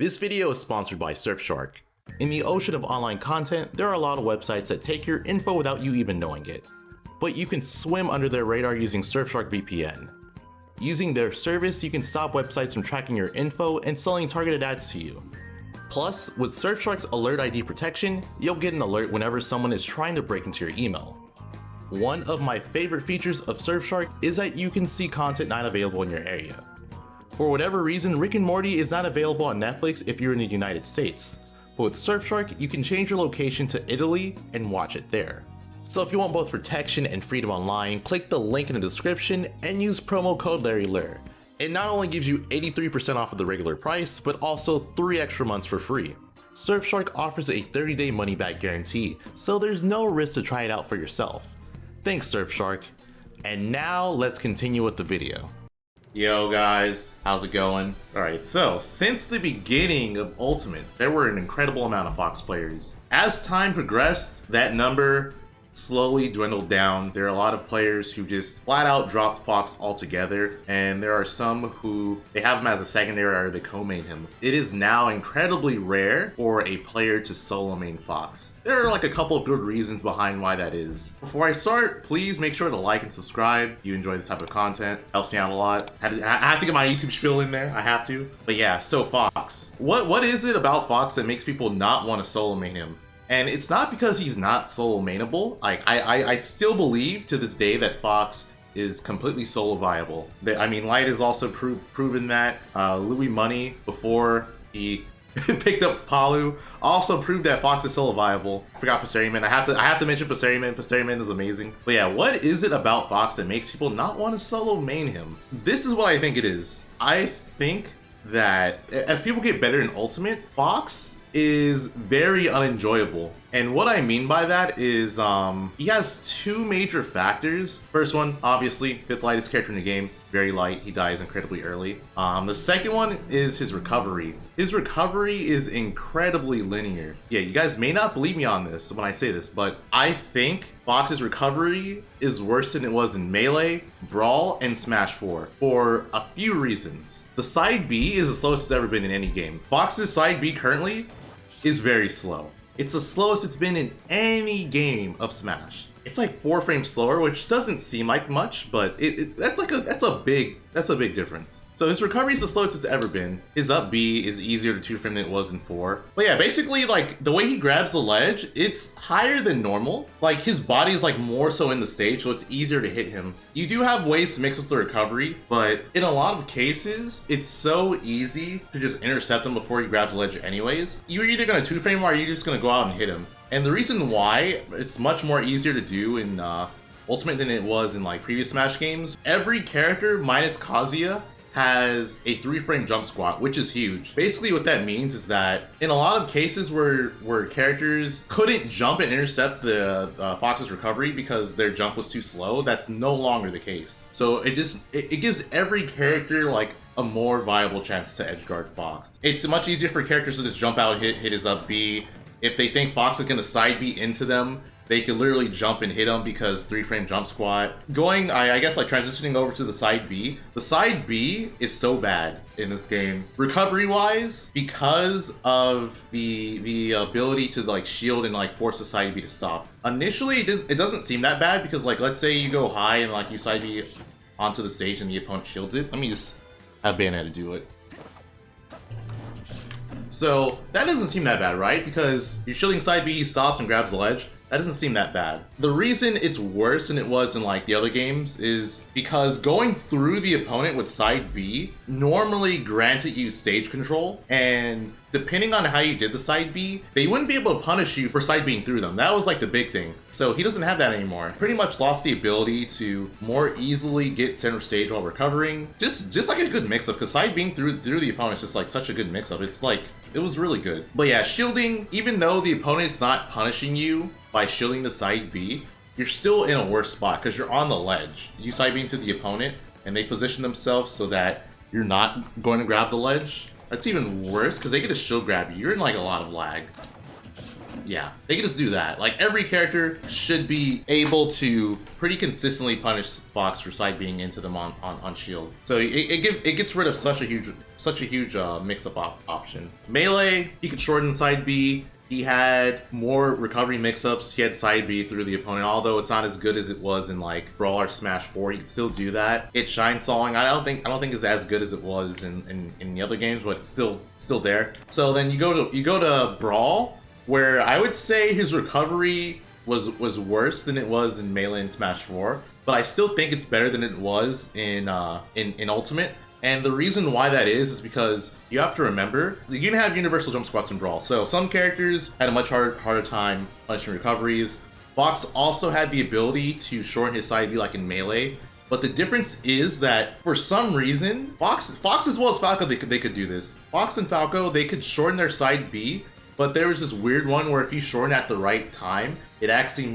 This video is sponsored by Surfshark. In the ocean of online content, there are a lot of websites that take your info without you even knowing it. But you can swim under their radar using Surfshark VPN. Using their service, you can stop websites from tracking your info and selling targeted ads to you. Plus, with Surfshark's Alert ID protection, you'll get an alert whenever someone is trying to break into your email. One of my favorite features of Surfshark is that you can see content not available in your area. For whatever reason, Rick and Morty is not available on Netflix if you're in the United States. But with Surfshark, you can change your location to Italy and watch it there. So if you want both protection and freedom online, click the link in the description and use promo code LarryLurr. It not only gives you 83% off of the regular price, but also 3 extra months for free. Surfshark offers a 30-day money-back guarantee, so there's no risk to try it out for yourself. Thanks, Surfshark. And now let's continue with the video. Yo guys, how's it going? Alright, so since the beginning of Ultimate, there were an incredible amount of Fox players. As time progressed, that number slowly dwindled down. There are a lot of players who just flat out dropped Fox altogether, and there are some who they have him as a secondary or they co-main him. It is now incredibly rare for a player to solo main Fox. There are like a couple of good reasons behind why that is. Before I start, please make sure to like and subscribe. You enjoy this type of content, helps me out a lot. I have to get my YouTube spiel in there, I have to. But yeah, so Fox. What is it about Fox that makes people not want to solo main him? And it's not because he's not solo mainable. Like I still believe to this day that Fox is completely solo viable. I mean, Light has also proven that. Louis Money, before he picked up Palu, also proved that Fox is solo viable. I forgot Passeriman. I have to mention Passeriman. Passeriman is amazing. But yeah, what is it about Fox that makes people not want to solo main him? This is what I think it is. I think that as people get better in Ultimate, Fox is very unenjoyable. And what I mean by that is he has 2 major factors. First one, obviously, 5th lightest character in the game, very light, he dies incredibly early. The second one is his recovery. His recovery is incredibly linear. Yeah, you guys may not believe me on this when I say this, but I think Fox's recovery is worse than it was in Melee, Brawl, and Smash 4 for a few reasons. The side B is the slowest it's ever been in any game. Fox's side B currently is very slow. It's the slowest it's been in any game of Smash. It's like 4 frames slower, which doesn't seem like much, but that's a big difference. So his recovery is the slowest it's ever been. His up B is easier to 2-frame than it was in 4. But yeah, basically like the way he grabs the ledge, it's higher than normal. Like his body is like more so in the stage, so it's easier to hit him. You do have ways to mix with the recovery, but in a lot of cases, it's so easy to just intercept him before he grabs the ledge anyways. You're either gonna 2-frame or you're just gonna go out and hit him. And the reason why it's much more easier to do in Ultimate than it was in like previous Smash games, every character minus Kazuya has a 3-frame jump squat, which is huge. Basically what that means is that in a lot of cases where characters couldn't jump and intercept the Fox's recovery because their jump was too slow, that's no longer the case. So it gives every character like a more viable chance to edgeguard Fox. It's much easier for characters to just jump out, hit his up B. If they think Fox is gonna side B into them, they can literally jump and hit him because 3-frame jump squat. I guess like transitioning over to the side B. The side B is so bad in this game. Recovery wise, because of the ability to like shield and like force the side B to stop. Initially it doesn't seem that bad because like let's say you go high and like you side B onto the stage and the opponent shields it. Let me just have Bayonetta do it. So that doesn't seem that bad, right? Because you're shielding side B, he stops and grabs the ledge. That doesn't seem that bad. The reason it's worse than it was in like the other games is because going through the opponent with side B normally granted you stage control, and depending on how you did the side B, they wouldn't be able to punish you for side being through them. That was like the big thing. So he doesn't have that anymore. Pretty much lost the ability to more easily get center stage while recovering. Just like a good mix-up, because side being through the opponent is just like such a good mix-up. It's like, it was really good. But yeah, shielding, even though the opponent's not punishing you by shielding the side B, you're still in a worse spot because you're on the ledge. You side beam to the opponent and they position themselves so that you're not going to grab the ledge. That's even worse because they get to shield grab you. You're in like a lot of lag. Yeah, they can just do that. Like, every character should be able to pretty consistently punish Fox for side being into them on shield. So it gets rid of such a huge mix-up option. Melee, he could shorten side B. He had more recovery mix-ups. He had side B through the opponent, although it's not as good as it was in like Brawl or Smash 4. He could still do that. It's Shine Sawing. I don't think it's as good as it was in the other games, but it's still there. So then you go to Brawl, where I would say his recovery was worse than it was in Melee and Smash 4, but I still think it's better than it was in Ultimate. And the reason why that is because you have to remember, you can have universal jump squats in Brawl. So some characters had a much harder time punishing recoveries. Fox also had the ability to shorten his side B like in Melee. But the difference is that for some reason, Fox as well as Falco, they could do this. Fox and Falco, they could shorten their side B, but there was this weird one where if you shorten at the right time, it actually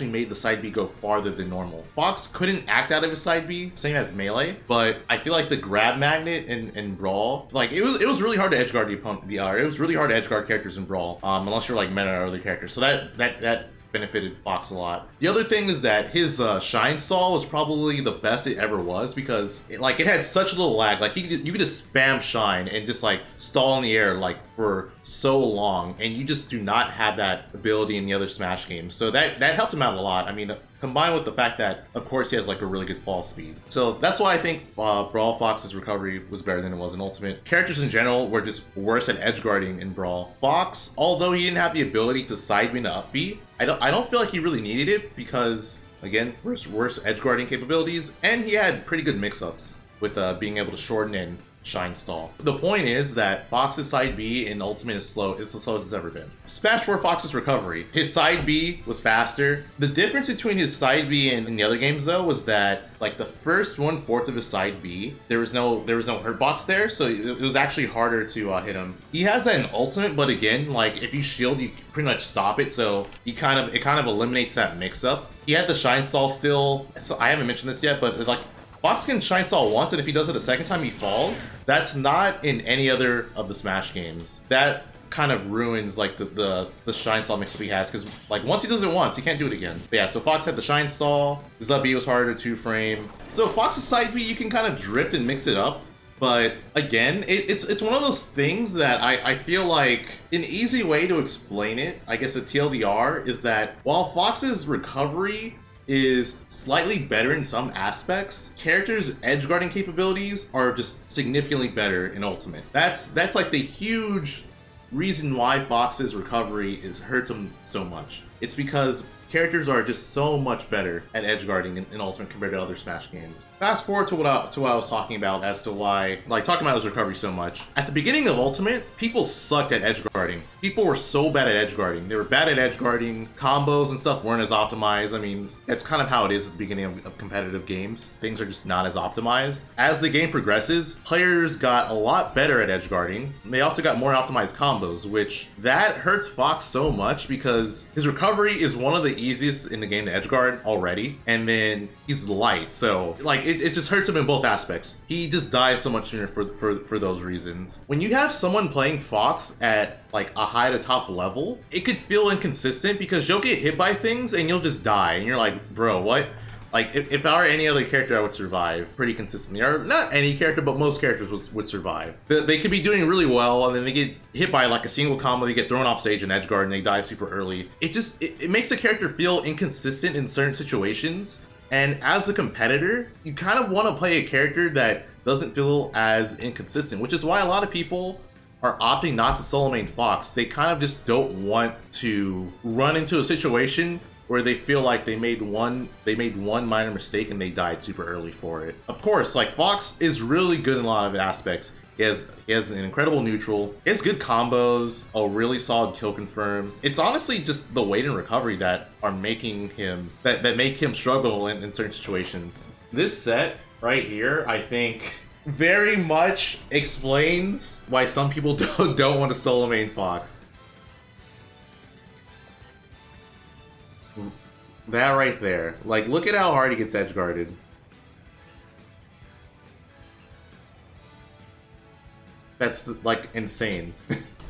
made the side B go farther than normal. Fox couldn't act out of his side B, same as Melee, but I feel like the grab magnet in Brawl, like it was really hard to edgeguard the opponent. It was really hard to edgeguard characters in Brawl, unless you're like meta or other characters. So that benefited Fox a lot. The other thing is that his Shine Stall was probably the best it ever was because it had such little lag. Like you could just spam Shine and just like stall in the air like for so long, and you just do not have that ability in the other Smash games. So that helped him out a lot. I mean, combined with the fact that, of course, he has like a really good fall speed. So that's why I think Brawl Fox's recovery was better than it was in Ultimate. Characters in general were just worse at edgeguarding in Brawl. Fox, although he didn't have the ability to side B to up B, I don't feel like he really needed it because, again, worse edgeguarding capabilities, and he had pretty good mix-ups with being able to shorten and Shine Stall. The point is that Fox's side B in Ultimate is the slowest it's ever been. Smash 4 Fox's recovery. His side B was faster. The difference between his side B and the other games though was that like the first 1/4 of his side B, there was no hurt box there, so it was actually harder to hit him. He has that in Ultimate, but again, like if you shield, you pretty much stop it, so it kind of eliminates that mix-up. He had the Shine Stall still, so I haven't mentioned this yet, but like Fox can Shine Stall once, and if he does it a second time, he falls. That's not in any other of the Smash games. That kind of ruins like the Shine Stall mix-up he has, because like once he does it once, he can't do it again. But yeah, so Fox had the Shine Stall. His up B was harder to frame. So Fox's side B, you can kind of drift and mix it up. But again, it's one of those things that I feel like an easy way to explain it, I guess a TLDR, is that while Fox's recovery is slightly better in some aspects, characters' edgeguarding capabilities are just significantly better in Ultimate. That's like the huge reason why Fox's recovery hurts him so much. It's because characters are just so much better at edgeguarding in Ultimate compared to other Smash games. Fast forward to what I was talking about as to why, like talking about his recovery so much. At the beginning of Ultimate, people sucked at edgeguarding. People were so bad at edgeguarding. They were bad at edgeguarding. Combos and stuff weren't as optimized. I mean, that's kind of how it is at the beginning of competitive games. Things are just not as optimized. As the game progresses, players got a lot better at edgeguarding. They also got more optimized combos, which that hurts Fox so much because his recovery is one of the easiest in the game to edgeguard already, and then he's light, so like it just hurts him in both aspects. He just dies so much sooner for those reasons. When you have someone playing Fox at like a high to top level, it could feel inconsistent because you'll get hit by things and you'll just die, and you're like, bro, what? Like, if I were any other character, I would survive pretty consistently. Or not any character, but most characters would survive. They could be doing really well, and then they get hit by like a single combo, they get thrown off stage in edgeguard, and they die super early. It makes the character feel inconsistent in certain situations. And as a competitor, you kind of want to play a character that doesn't feel as inconsistent, which is why a lot of people are opting not to solo main Fox. They kind of just don't want to run into a situation where they feel like they made one minor mistake and they died super early for it. Of course, like Fox is really good in a lot of aspects. He has an incredible neutral. He has good combos, a really solid kill confirm. It's honestly just the weight and recovery that are making him that make him struggle in certain situations. This set right here, I think, very much explains why some people don't want to solo main Fox. That right there. Like, look at how hard he gets edge guarded. That's like insane.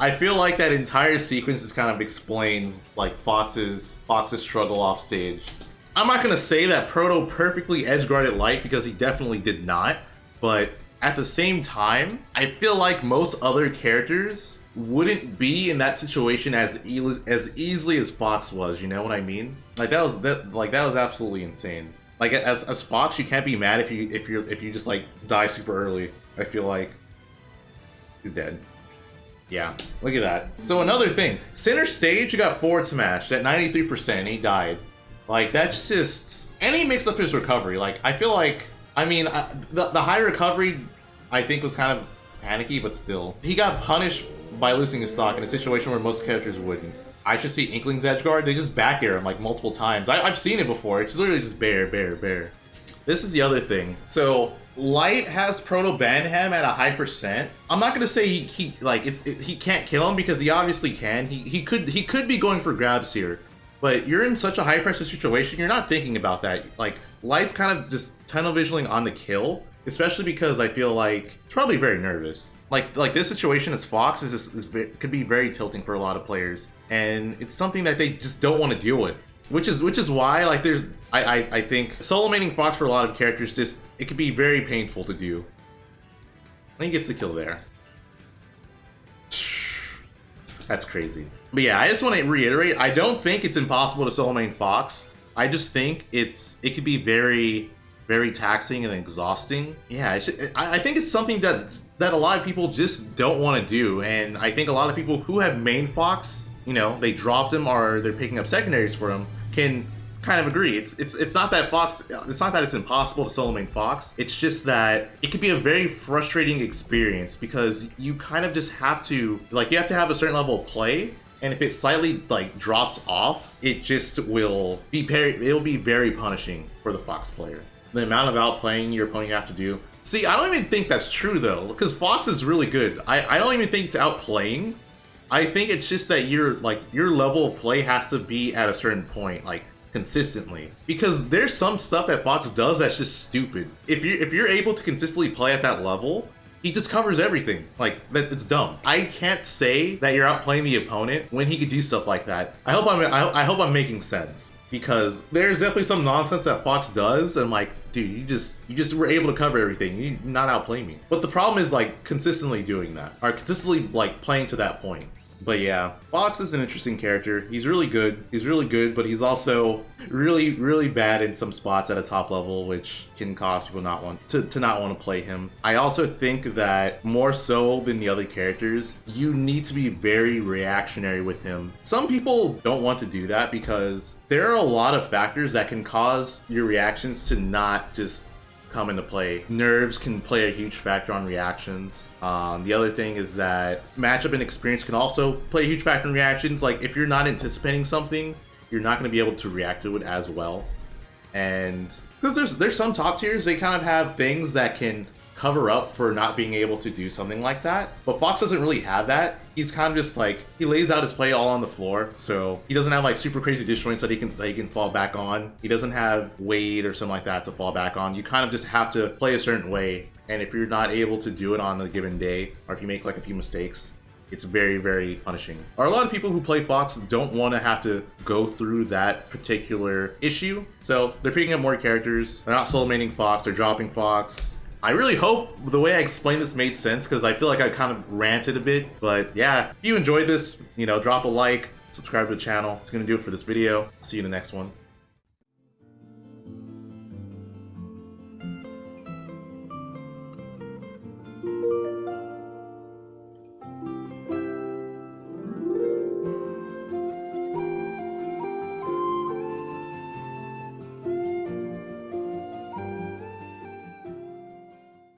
I feel like that entire sequence just kind of explains like Fox's struggle off stage. I'm not gonna say that Proto perfectly edge-guarded Light because he definitely did not, but at the same time, I feel like most other characters wouldn't be in that situation as easily as Fox was. You know what I mean? Like that was absolutely insane. Like as Fox, you can't be mad if you just like die super early. I feel like he's dead. Yeah, look at that. So another thing, center stage, you got forward smashed at 93%. He died. Like that's just, and he mixed up his recovery. Like I feel like, I mean, the high recovery, I think was kind of panicky, but still, he got punished by losing his stock in a situation where most characters wouldn't. I should see Inkling's edge guard. They just back air him like multiple times. I've seen it before. It's literally just bear. This is the other thing. So Light has Proto Banham at a high percent. I'm not gonna say he can't kill him because he obviously can. He could be going for grabs here, but you're in such a high pressure situation. You're not thinking about that. Like Light's kind of just tunnel visioning on the kill, especially because I feel like he's probably very nervous. Like this situation as Fox could be very tilting for a lot of players, and it's something that they just don't want to deal with. Which is why like I think solo maining Fox for a lot of characters just it could be very painful to do. And he gets the kill there. That's crazy. But yeah, I just want to reiterate, I don't think it's impossible to solo main Fox. I just think it could be very taxing and exhausting. Yeah, I think it's something that a lot of people just don't want to do, and I think a lot of people who have main Fox, you know, they dropped him or they're picking up secondaries for him, can kind of agree. It's not that Fox. It's not that it's impossible to solo main Fox. It's just that it could be a very frustrating experience because you kind of just have to you have to have a certain level of play. And if it slightly like drops off, it just will be very punishing for the Fox player. The amount of outplaying your opponent you have to do. See, I don't even think that's true though, because Fox is really good. I don't even think it's outplaying. I think it's just that your level of play has to be at a certain point, like consistently. Because there's some stuff that Fox does that's just stupid. If you're able to consistently play at that level, he just covers everything. Like, it's dumb. I can't say that you're outplaying the opponent when he could do stuff like that. I hope I'm making sense. Because there's definitely some nonsense that Fox does, and like, dude, you just were able to cover everything. You not outplay me. But the problem is like consistently doing that, or consistently like playing to that point. But yeah, Fox is an interesting character. He's really good. He's really good, but he's also really bad in some spots at a top level, which can cause people not want to play him. I also think that more so than the other characters, you need to be very reactionary with him. Some people don't want to do that because there are a lot of factors that can cause your reactions to not just come into play. Nerves can play a huge factor on reactions. The other thing is that matchup and experience can also play a huge factor in reactions. Like if you're not anticipating something, you're not going to be able to react to it as well. And because there's some top tiers, they kind of have things that can cover up for not being able to do something like that. But Fox doesn't really have that. He's kind of just like, he lays out his play all on the floor. So he doesn't have like super crazy disjoints that he can fall back on. He doesn't have weight or something like that to fall back on. You kind of just have to play a certain way. And if you're not able to do it on a given day, or if you make like a few mistakes, it's very punishing. Or a lot of people who play Fox don't want to have to go through that particular issue. So they're picking up more characters. They're not solo maining Fox, they're dropping Fox. I really hope the way I explained this made sense, because I feel like I kind of ranted a bit. But yeah, if you enjoyed this, drop a like, subscribe to the channel. It's going to do it for this video. See you in the next one.